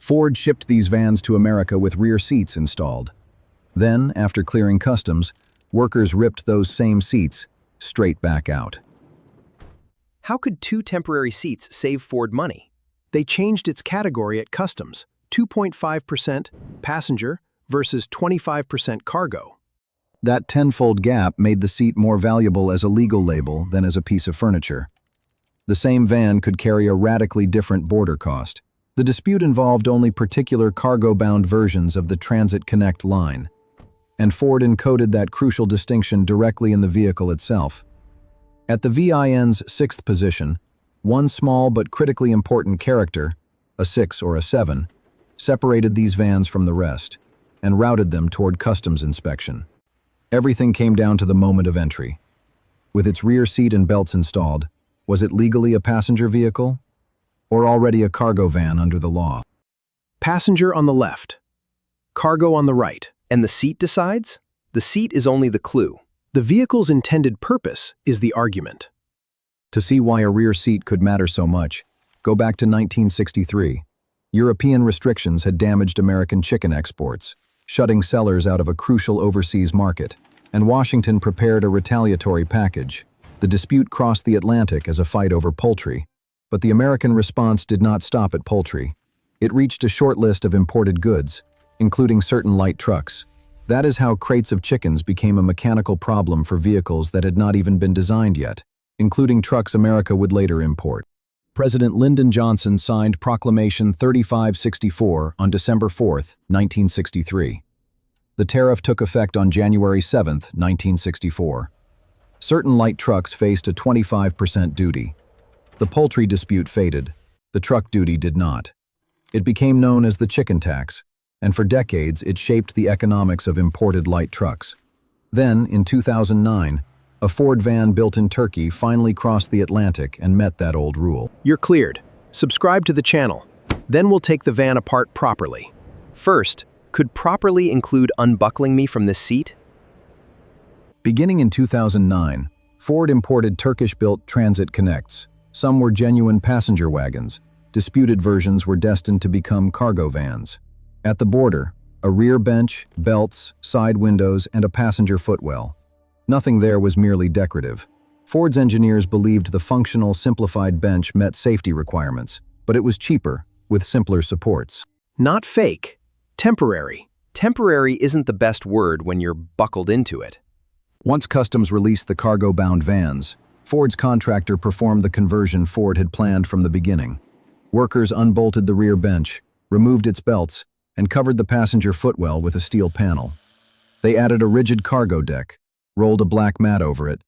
Ford shipped these vans to America with rear seats installed. Then, after clearing customs, workers ripped those same seats straight back out. How could 2 temporary seats save Ford money? They changed its category at customs, 2.5% passenger versus 25% cargo. That tenfold gap made the seat more valuable as a legal label than as a piece of furniture. The same van could carry a radically different border cost. The dispute involved only particular cargo-bound versions of the Transit Connect line, and Ford encoded that crucial distinction directly in the vehicle itself. At the VIN's 6th position, one small but critically important character, a 6 or a 7, separated these vans from the rest and routed them toward customs inspection. Everything came down to the moment of entry. With its rear seat and belts installed, was it legally a passenger vehicle or already a cargo van under the law? Passenger on the left, cargo on the right. And the seat decides? The seat is only the clue. The vehicle's intended purpose is the argument. To see why a rear seat could matter so much, go back to 1963. European restrictions had damaged American chicken exports, shutting sellers out of a crucial overseas market, and Washington prepared a retaliatory package. The dispute crossed the Atlantic as a fight over poultry, but the American response did not stop at poultry. It reached a short list of imported goods, including certain light trucks. That is how crates of chickens became a mechanical problem for vehicles that had not even been designed yet, including trucks America would later import. President Lyndon Johnson signed Proclamation 3564 on December 4, 1963. The tariff took effect on January 7, 1964. Certain light trucks faced a 25% duty. The poultry dispute faded. The truck duty did not. It became known as the chicken tax, and for decades it shaped the economics of imported light trucks. Then, in 2009, a Ford van built in Turkey finally crossed the Atlantic and met that old rule. You're cleared. Subscribe to the channel. Then we'll take the van apart properly. First, could properly include unbuckling me from this seat? Beginning in 2009, Ford imported Turkish-built Transit Connects. Some were genuine passenger wagons. Disputed versions were destined to become cargo vans. At the border, a rear bench, belts, side windows, and a passenger footwell. Nothing there was merely decorative. Ford's engineers believed the functional, simplified bench met safety requirements, but it was cheaper, with simpler supports. Not fake. Temporary. Temporary isn't the best word when you're buckled into it. Once customs released the cargo-bound vans, Ford's contractor performed the conversion Ford had planned from the beginning. Workers unbolted the rear bench, removed its belts, and covered the passenger footwell with a steel panel. They added a rigid cargo deck, rolled a black mat over it,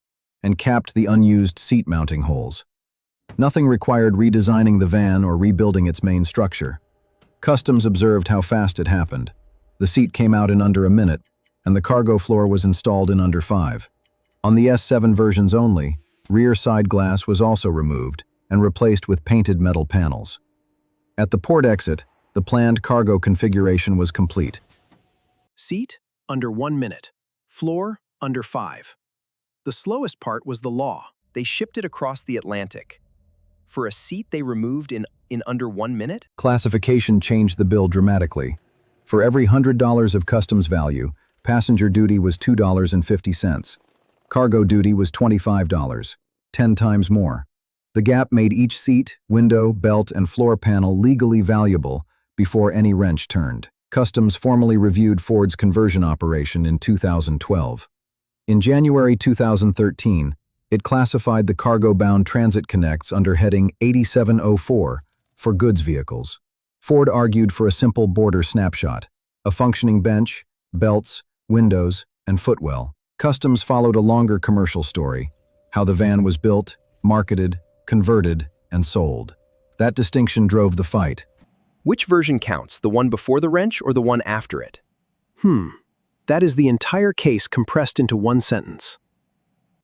and capped the unused seat mounting holes. Nothing required redesigning the van or rebuilding its main structure. Customs observed how fast it happened. The seat came out in under a minute, and the cargo floor was installed in under 5. On the S7 versions only, rear side glass was also removed and replaced with painted metal panels. At the port exit, the planned cargo configuration was complete. Seat, under 1 minute. Floor, under 5. The slowest part was the law. They shipped it across the Atlantic. For a seat they removed in under 1 minute? Classification changed the bill dramatically. For every $100 of customs value, passenger duty was $2.50. Cargo duty was $25, 10 times more. The gap made each seat, window, belt, and floor panel legally valuable before any wrench turned. Customs formally reviewed Ford's conversion operation in 2012. In January 2013, it classified the cargo-bound Transit Connects under heading 8704 for goods vehicles. Ford argued for a simple border snapshot, a functioning bench, belts, windows, and footwell. Customs followed a longer commercial story, how the van was built, marketed, converted, and sold. That distinction drove the fight. Which version counts, the one before the wrench or the one after it? That is the entire case compressed into one sentence.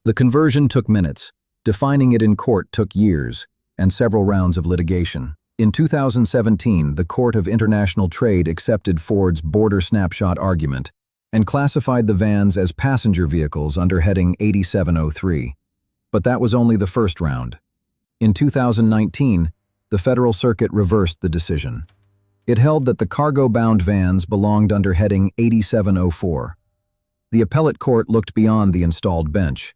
The conversion took minutes. Defining it in court took years, and several rounds of litigation. In 2017, the Court of International Trade accepted Ford's border snapshot argument and classified the vans as passenger vehicles under heading 8703. But that was only the first round. In 2019, the Federal Circuit reversed the decision. It held that the cargo-bound vans belonged under heading 8704. The appellate court looked beyond the installed bench.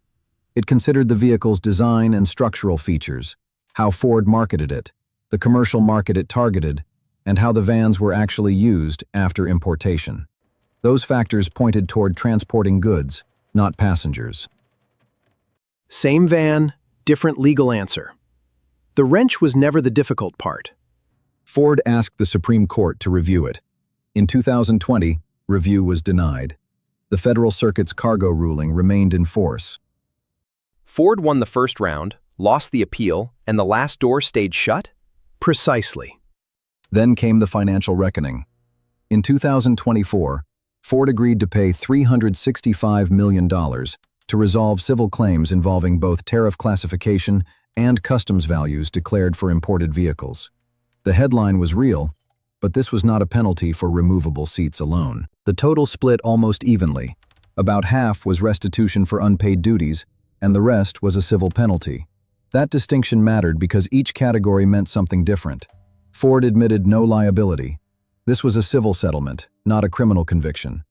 It considered the vehicle's design and structural features, how Ford marketed it, the commercial market it targeted, and how the vans were actually used after importation. Those factors pointed toward transporting goods, not passengers. Same van, different legal answer. The wrench was never the difficult part. Ford asked the Supreme Court to review it. In 2020, review was denied. The Federal Circuit's cargo ruling remained in force. Ford won the first round, lost the appeal, and the last door stayed shut? Precisely. Then came the financial reckoning. In 2024, Ford agreed to pay $365 million to resolve civil claims involving both tariff classification and customs values declared for imported vehicles. The headline was real, but this was not a penalty for removable seats alone. The total split almost evenly. About half was restitution for unpaid duties, and the rest was a civil penalty. That distinction mattered because each category meant something different. Ford admitted no liability. This was a civil settlement, not a criminal conviction.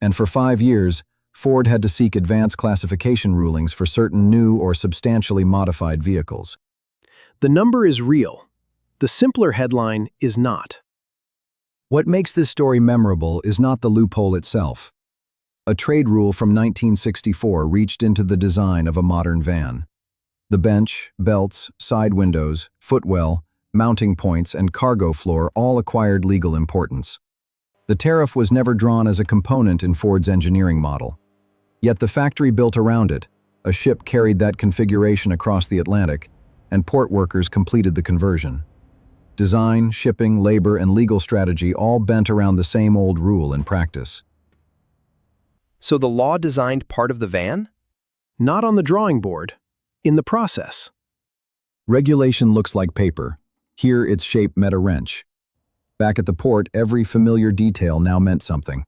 And for 5 years, Ford had to seek advance classification rulings for certain new or substantially modified vehicles. The number is real. The simpler headline is not. What makes this story memorable is not the loophole itself. A trade rule from 1964 reached into the design of a modern van. The bench, belts, side windows, footwell, mounting points, and cargo floor all acquired legal importance. The tariff was never drawn as a component in Ford's engineering model. Yet the factory built around it, a ship carried that configuration across the Atlantic, and port workers completed the conversion. Design, shipping, labor, and legal strategy all bent around the same old rule in practice. So the law designed part of the van? Not on the drawing board, in the process. Regulation looks like paper. Here its shape met a wrench. Back at the port, every familiar detail now meant something.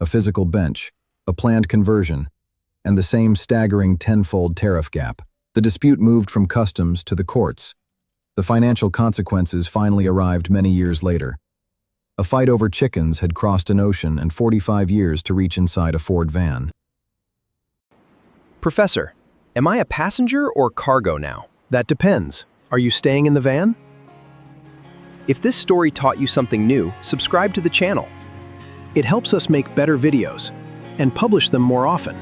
A physical bench, a planned conversion, and the same staggering tenfold tariff gap. The dispute moved from customs to the courts. The financial consequences finally arrived many years later. A fight over chickens had crossed an ocean and 45 years to reach inside a Ford van. Professor, am I a passenger or cargo now? That depends. Are you staying in the van? If this story taught you something new, subscribe to the channel. It helps us make better videos and publish them more often.